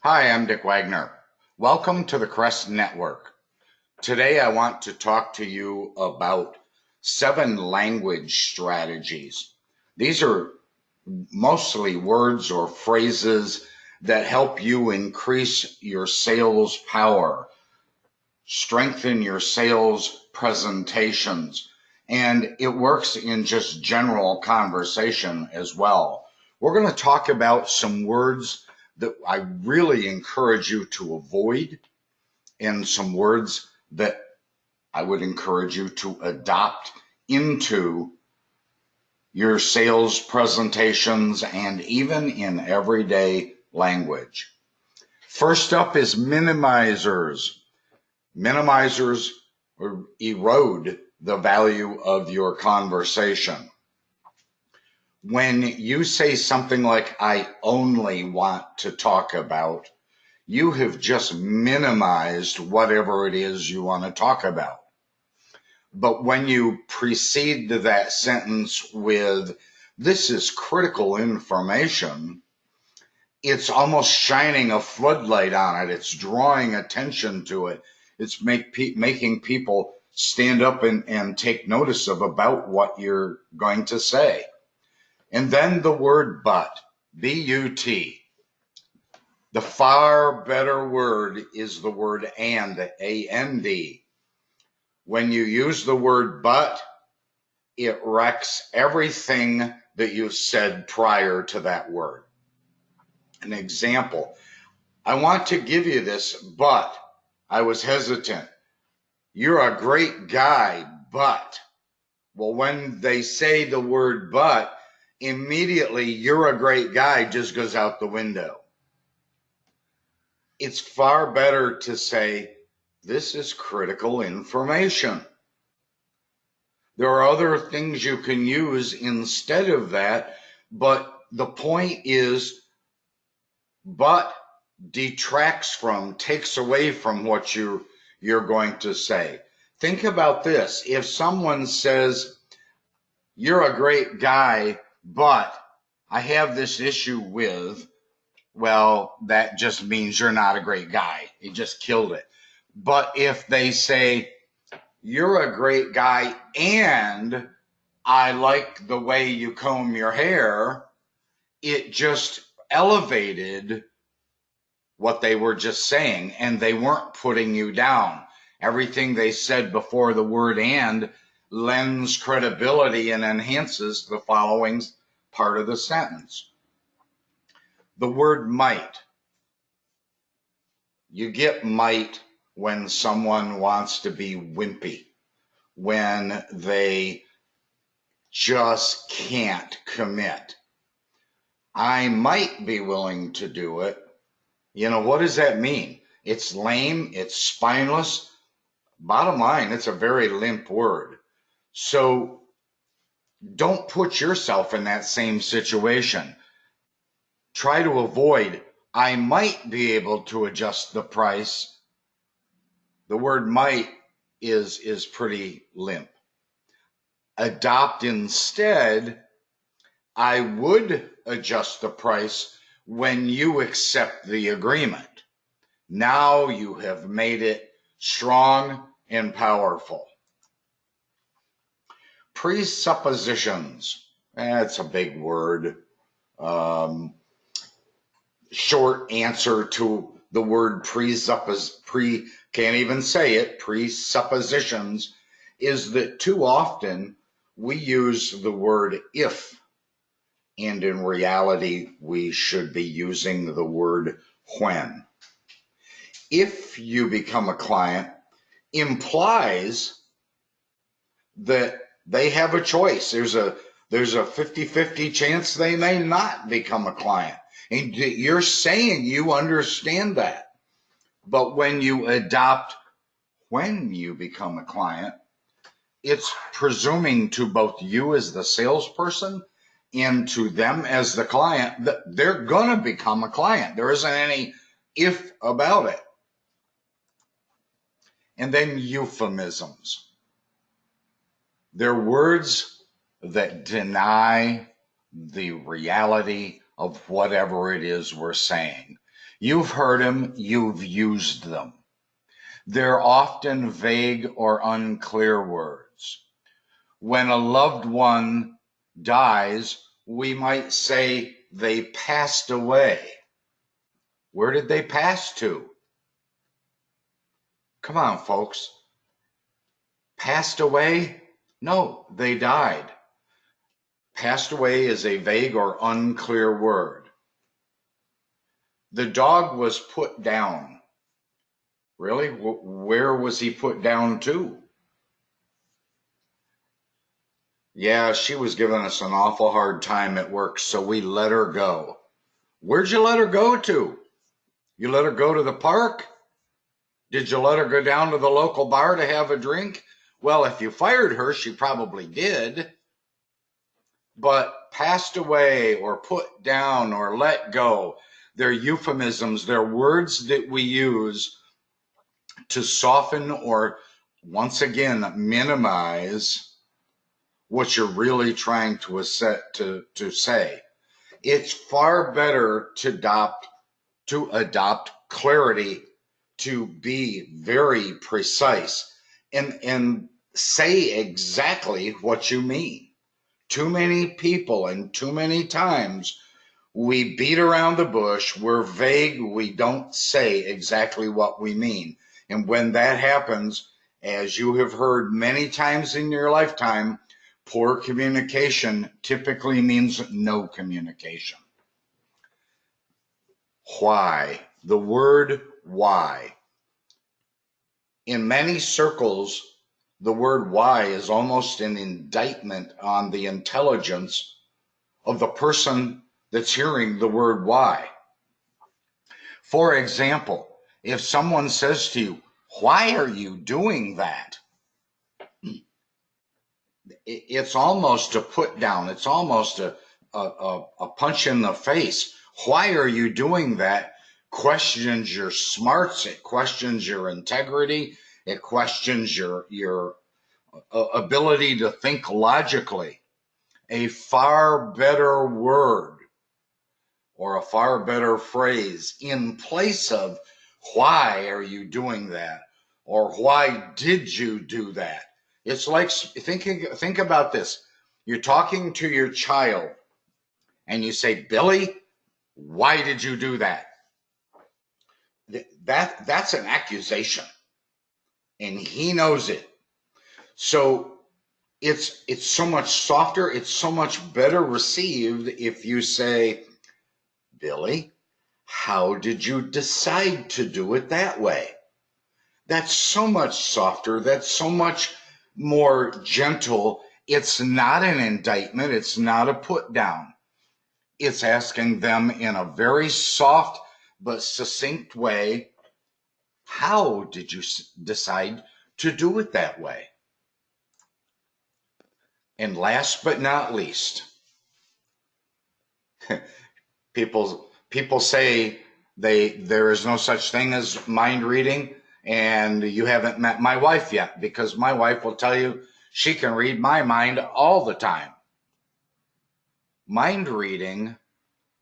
Hi, I'm Dick Wagner. Welcome to the Crest Network. Today I want to talk to you about 7 language strategies. These are mostly words or phrases that help you increase your sales power, strengthen your sales presentations, and it works in just general conversation as well. We're going to talk about some words that I really encourage you to avoid and some words that I would encourage you to adopt into your sales presentations and even in everyday language. First up is minimizers. Minimizers erode the value of your conversation. When you say something like, I only want to talk about, you have just minimized whatever it is you want to talk about. But when you precede that sentence with, this is critical information, it's almost shining a floodlight on it. It's drawing attention to it. It's making people stand up and take notice of about what you're going to say. And then the word but, B-U-T. The far better word is the word and, A-N-D. When you use the word but, it wrecks everything that you said prior to that word. An example, I want to give you this, but I was hesitant. You're a great guy, but. Well, when they say the word but, immediately you're a great guy just goes out the window. It's far better to say, this is critical information. There are other things you can use instead of that, but the point is, but detracts from, takes away from what you're going to say. Think about this. If someone says, you're a great guy, but I have this issue with, well, that just means you're not a great guy. You just killed it. But if they say, you're a great guy and I like the way you comb your hair, it just elevated what they were just saying, and they weren't putting you down. Everything they said before the word and lends credibility and enhances the following part of the sentence. The word might. You get might when someone wants to be wimpy, when they just can't commit. I might be willing to do it. What does that mean? It's lame, it's spineless. Bottom line, it's a very limp word. So don't put yourself in that same situation. Try to avoid, I might be able to adjust the price. The word might is pretty limp. Adopt instead, I would adjust the price when you accept the agreement. Now you have made it strong and powerful. Presuppositions. That's a big word. Short answer to the word can't even say it, presuppositions, is that too often we use the word if, and in reality, we should be using the word when. If you become a client implies that they have a choice. There's a 50-50 chance they may not become a client. And you're saying you understand that. But when you adopt when you become a client, it's presuming to both you as the salesperson and to them as the client that they're going to become a client. There isn't any if about it. And then euphemisms. They're words that deny the reality of whatever it is we're saying. You've heard them, you've used them. They're often vague or unclear words. When a loved one dies, we might say they passed away. Where did they pass to? Come on, folks. Passed away? No, they died. Passed away is a vague or unclear word. The dog was put down. Really? Where was he put down to? Yeah, she was giving us an awful hard time at work, so we let her go. Where'd you let her go to? You let her go to the park? Did you let her go down to the local bar to have a drink? Well, if you fired her, she probably did. But passed away or put down or let go, they're euphemisms. They're words that we use to soften or, once again, minimize what you're really trying to say. It's far better to adopt clarity, to be very precise and say exactly what you mean. Too many people and too many times we beat around the bush, we're vague, we don't say exactly what we mean. And when that happens, as you have heard many times in your lifetime, poor communication typically means no communication. Why? The word why. In many circles, the word why is almost an indictment on the intelligence of the person that's hearing the word why. For example, if someone says to you, why are you doing that? It's almost a put down. It's almost a punch in the face. Why are you doing that? Questions your smarts. It questions your integrity. It questions your ability to think logically. A far better word or a far better phrase in place of why are you doing that or why did you do that? It's like think about this. You're talking to your child and you say, Billy, why did you do that? That's an accusation and he knows it. So it's so much softer, it's so much better received if you say, Billy, how did you decide to do it that way? That's so much softer. That's so much more gentle. It's not an indictment. It's not a put down. It's asking them in a very soft but succinct way, how did you decide to do it that way? And last but not least, people say there is no such thing as mind reading, and you haven't met my wife yet, because my wife will tell you she can read my mind all the time. Mind reading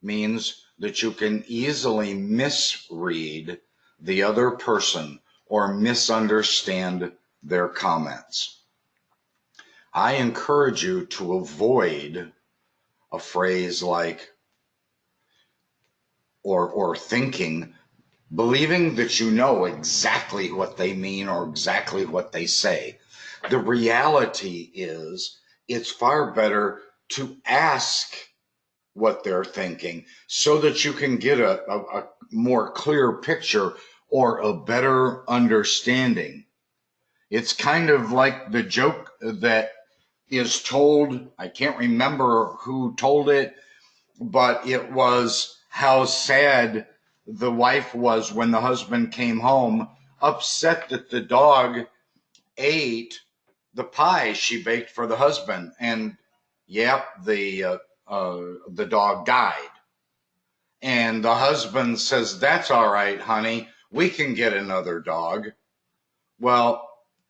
means that you can easily misread the other person or misunderstand their comments. I encourage you to avoid a phrase like, or thinking, believing that you know exactly what they mean or exactly what they say. The reality is, it's far better to ask what they're thinking so that you can get a more clear picture or a better understanding. It's kind of like the joke that is told, I can't remember who told it, but it was how sad the wife was when the husband came home, upset that the dog ate the pie she baked for the husband. And yep, the dog died. And the husband says, that's all right, honey, we can get another dog. Well,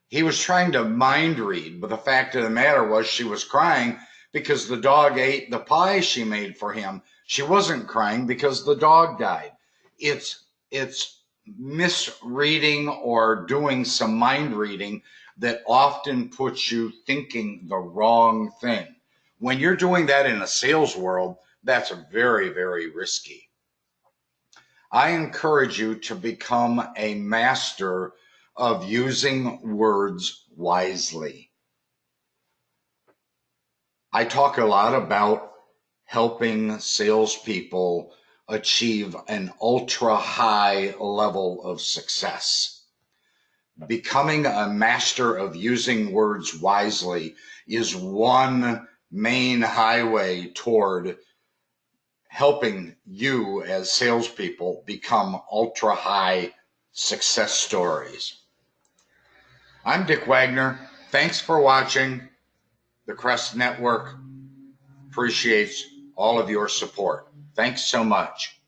he was trying to mind read, but the fact of the matter was she was crying because the dog ate the pie she made for him. She wasn't crying because the dog died. It's misreading or doing some mind reading that often puts you thinking the wrong thing. When you're doing that in a sales world, that's very, very risky. I encourage you to become a master of using words wisely. I talk a lot about helping salespeople achieve an ultra high level of success. Becoming a master of using words wisely is one main highway toward helping you as salespeople become ultra high success stories. I'm Dick Wagner. Thanks for watching. The Crest Network appreciates all of your support. Thanks so much.